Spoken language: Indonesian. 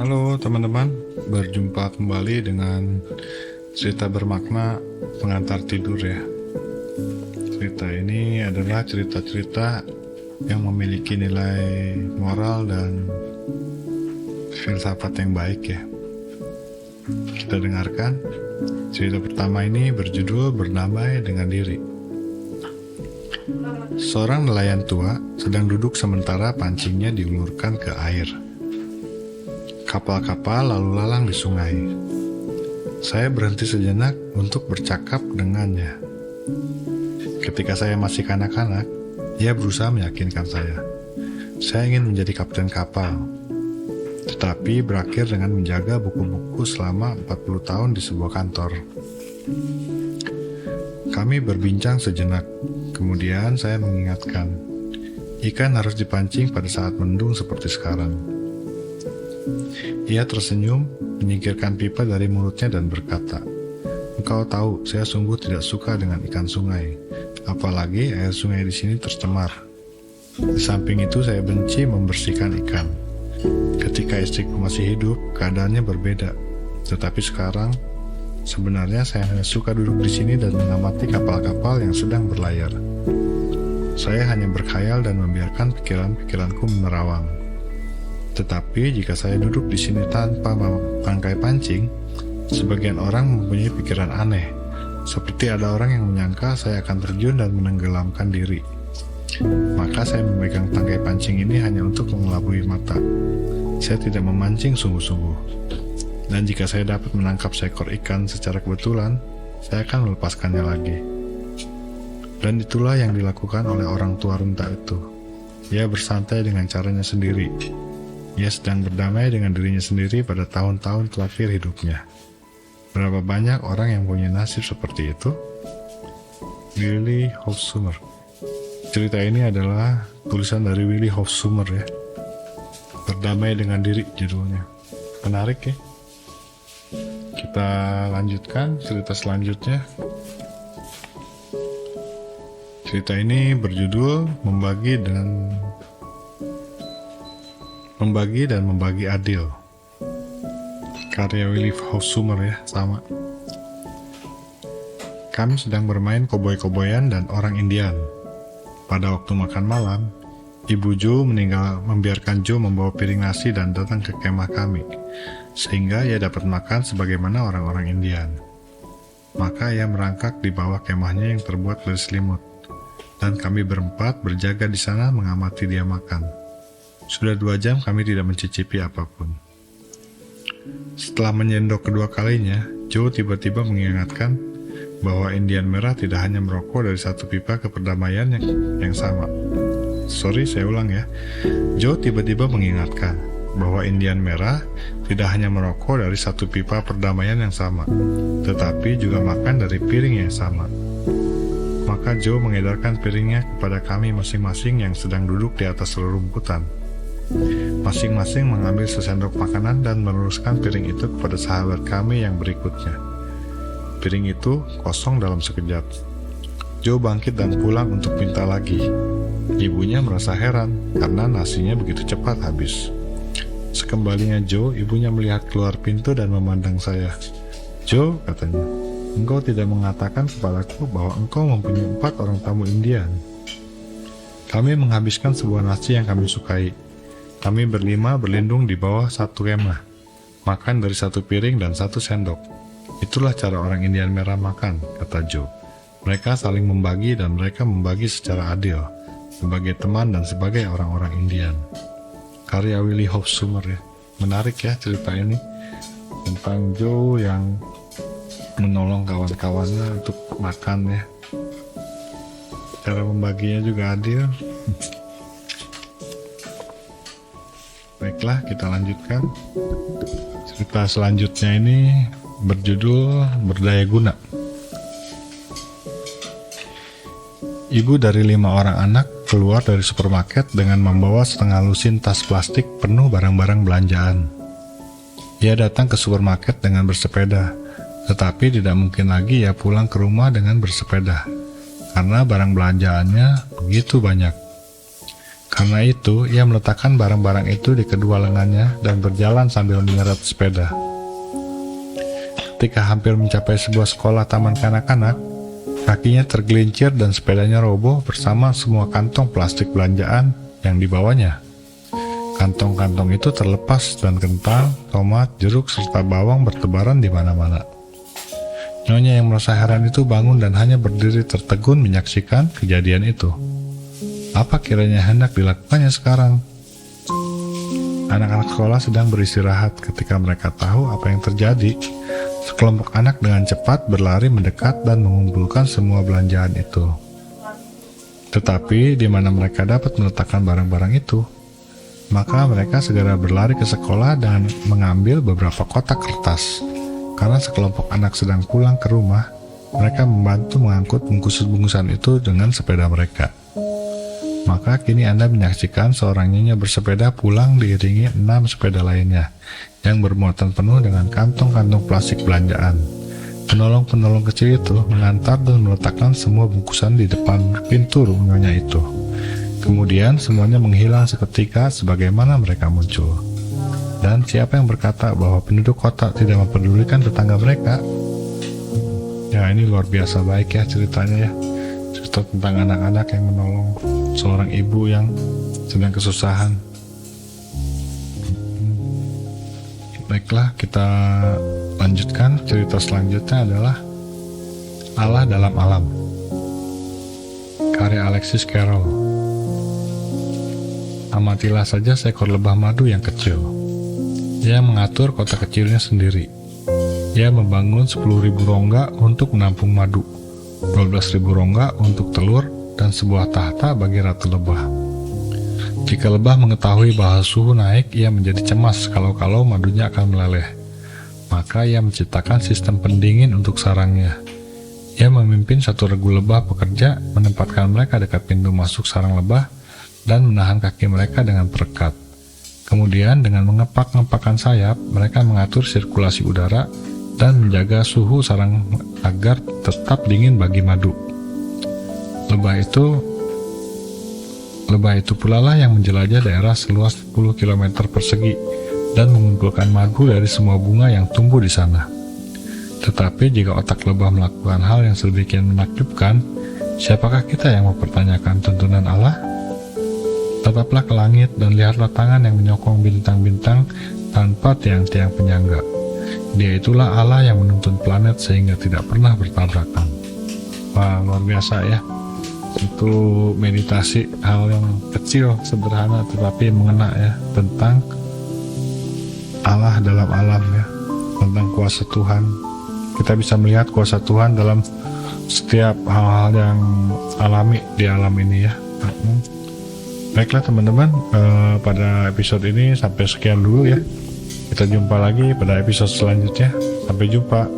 Halo teman-teman, berjumpa kembali dengan cerita bermakna pengantar tidur ya. Cerita ini adalah cerita-cerita yang memiliki nilai moral dan filsafat yang baik ya. Kita dengarkan. Cerita pertama ini berjudul Berdamai dengan Diri. Seorang nelayan tua sedang duduk sementara pancingnya diulurkan ke air. Kapal-kapal lalu lalang di sungai. Saya berhenti sejenak untuk bercakap dengannya. Ketika saya masih kanak-kanak, ia berusaha meyakinkan saya. Saya ingin menjadi kapten kapal, tetapi berakhir dengan menjaga buku-buku selama 40 tahun di sebuah kantor. Kami berbincang sejenak, kemudian saya mengingatkan, ikan harus dipancing pada saat mendung seperti sekarang. Ia tersenyum, menyingkirkan pipa dari mulutnya dan berkata, "Engkau tahu, saya sungguh tidak suka dengan ikan sungai, apalagi air sungai di sini tercemar. Di samping itu saya benci membersihkan ikan. Ketika istriku masih hidup, keadaannya berbeda. Tetapi sekarang, sebenarnya saya hanya suka duduk di sini dan mengamati kapal-kapal yang sedang berlayar. Saya hanya berkhayal dan membiarkan pikiran-pikiranku menerawang. Tetapi jika saya duduk di sini tanpa bangkai pancing, sebagian orang mempunyai pikiran aneh, seperti ada orang yang menyangka saya akan terjun dan menenggelamkan diri. Maka saya memegang tangkai pancing ini hanya untuk mengelabui mata. Saya tidak memancing sungguh-sungguh. Dan jika saya dapat menangkap seekor ikan secara kebetulan, saya akan melepaskannya lagi." Dan itulah yang dilakukan oleh orang tua renta itu. Ia bersantai dengan caranya sendiri. Ia sedang berdamai dengan dirinya sendiri pada tahun-tahun terakhir hidupnya. Berapa banyak orang yang punya nasib seperti itu? Willi Hofsumer. Cerita ini adalah tulisan dari Willi Hofsumer ya. Berdamai dengan diri judulnya. Menarik ya. Kita lanjutkan cerita selanjutnya. Cerita ini berjudul Membagi dan Membagi Adil. Karya Willi Hofsumer ya, sama. Kami sedang bermain koboi-koboyan dan orang Indian. Pada waktu makan malam, Ibu Joe membiarkan Joe membawa piring nasi dan datang ke kemah kami, sehingga ia dapat makan sebagaimana orang-orang Indian. Maka ia merangkak di bawah kemahnya yang terbuat dari selimut, dan kami berempat berjaga di sana mengamati dia makan. Sudah 2 jam kami tidak mencicipi apapun. Setelah menyendok kedua kalinya, Joe tiba-tiba mengingatkan bahwa Indian merah tidak hanya merokok dari satu pipa keperdamaian yang sama. Sorry, saya ulang ya. Joe tiba-tiba mengingatkan bahwa Indian merah tidak hanya merokok dari satu pipa perdamaian yang sama, tetapi juga makan dari piring yang sama. Maka Joe mengedarkan piringnya kepada kami masing-masing yang sedang duduk di atas rerumputan. Masing-masing mengambil sesendok makanan dan meneruskan piring itu kepada sahabat kami yang berikutnya. Piring itu kosong dalam sekejap. Joe bangkit dan pulang untuk minta lagi. Ibunya merasa heran karena nasinya begitu cepat habis. Sekembalinya Joe, ibunya melihat keluar pintu dan memandang saya. "Joe," katanya, "engkau tidak mengatakan kepadaku bahwa engkau mempunyai 4 orang tamu Indian." Kami menghabiskan sebuah nasi yang kami sukai. Kami berlima berlindung di bawah satu kemah, makan dari satu piring dan satu sendok. "Itulah cara orang Indian merah makan," kata Joe. "Mereka saling membagi dan mereka membagi secara adil, sebagai teman dan sebagai orang-orang Indian." Karya Willi Hofsumer ya. Menarik ya cerita ini tentang Joe yang menolong kawan-kawannya untuk makan ya. Cara membaginya juga adil. Baiklah, kita lanjutkan. Cerita selanjutnya ini berjudul Berdaya Guna. Ibu dari 5 orang anak keluar dari supermarket dengan membawa setengah lusin tas plastik penuh barang-barang belanjaan. Ia datang ke supermarket dengan bersepeda, tetapi tidak mungkin lagi ia pulang ke rumah dengan bersepeda, karena barang belanjaannya begitu banyak. Karena itu, ia meletakkan barang-barang itu di kedua lengannya dan berjalan sambil menyeret sepeda. Ketika hampir mencapai sebuah sekolah taman kanak-kanak, kakinya tergelincir dan sepedanya roboh bersama semua kantong plastik belanjaan yang dibawanya. Kantong-kantong itu terlepas dan kentang, tomat, jeruk, serta bawang bertebaran di mana-mana. Nyonya yang merasa heran itu bangun dan hanya berdiri tertegun menyaksikan kejadian itu. Apa kiranya hendak dilakukannya sekarang? Anak-anak sekolah sedang beristirahat ketika mereka tahu apa yang terjadi. Sekelompok anak dengan cepat berlari mendekat dan mengumpulkan semua belanjaan itu. Tetapi di mana mereka dapat meletakkan barang-barang itu? Maka mereka segera berlari ke sekolah dan mengambil beberapa kotak kertas. Karena sekelompok anak sedang pulang ke rumah, mereka membantu mengangkut bungkus-bungkusan itu dengan sepeda mereka. Maka kini Anda menyaksikan seorang nyonya bersepeda pulang diiringi 6 sepeda lainnya yang bermuatan penuh dengan kantong-kantong plastik belanjaan. Penolong-penolong kecil itu mengantar dan meletakkan semua bungkusan di depan pintu nyonya itu. Kemudian semuanya menghilang seketika sebagaimana mereka muncul. Dan siapa yang berkata bahwa penduduk kota tidak mempedulikan tetangga mereka? Ya, ini luar biasa baik ya ceritanya ya. Cerita tentang anak-anak yang menolong seorang ibu yang sedang kesusahan. Baiklah, kita lanjutkan. Cerita selanjutnya adalah Allah dalam Alam, karya Alexis Carrel. Amatilah saja seekor lebah madu yang kecil. Ia mengatur kota kecilnya sendiri. Ia membangun 10.000 rongga untuk menampung madu, 12.000 rongga untuk telur, dan sebuah tahta bagi ratu lebah. Jika lebah mengetahui bahwa suhu naik, ia menjadi cemas kalau-kalau madunya akan meleleh. Maka ia menciptakan sistem pendingin untuk sarangnya. Ia memimpin satu regu lebah pekerja, menempatkan mereka dekat pintu masuk sarang lebah, dan menahan kaki mereka dengan perekat. Kemudian dengan mengepak-ngepakkan sayap, mereka mengatur sirkulasi udara dan menjaga suhu sarang agar tetap dingin bagi madu. Lebah itu pula lah yang menjelajah daerah seluas 10 km persegi dan mengumpulkan madu dari semua bunga yang tumbuh di sana. Tetapi jika otak lebah melakukan hal yang sedemikian menakjubkan, siapakah kita yang mempertanyakan tuntunan Allah? Tetaplah ke langit dan lihatlah tangan yang menyokong bintang-bintang tanpa tiang-tiang penyangga. Dia itulah Allah yang menuntun planet sehingga tidak pernah bertabrakan. Wah, luar biasa ya. Itu meditasi hal yang kecil, sederhana, tetapi mengena ya, tentang Allah dalam alam ya, tentang kuasa Tuhan. Kita bisa melihat kuasa Tuhan dalam setiap hal-hal yang alami di alam ini ya. Baiklah teman-teman, pada episode ini sampai sekian dulu ya. Kita jumpa lagi pada episode selanjutnya. Sampai jumpa.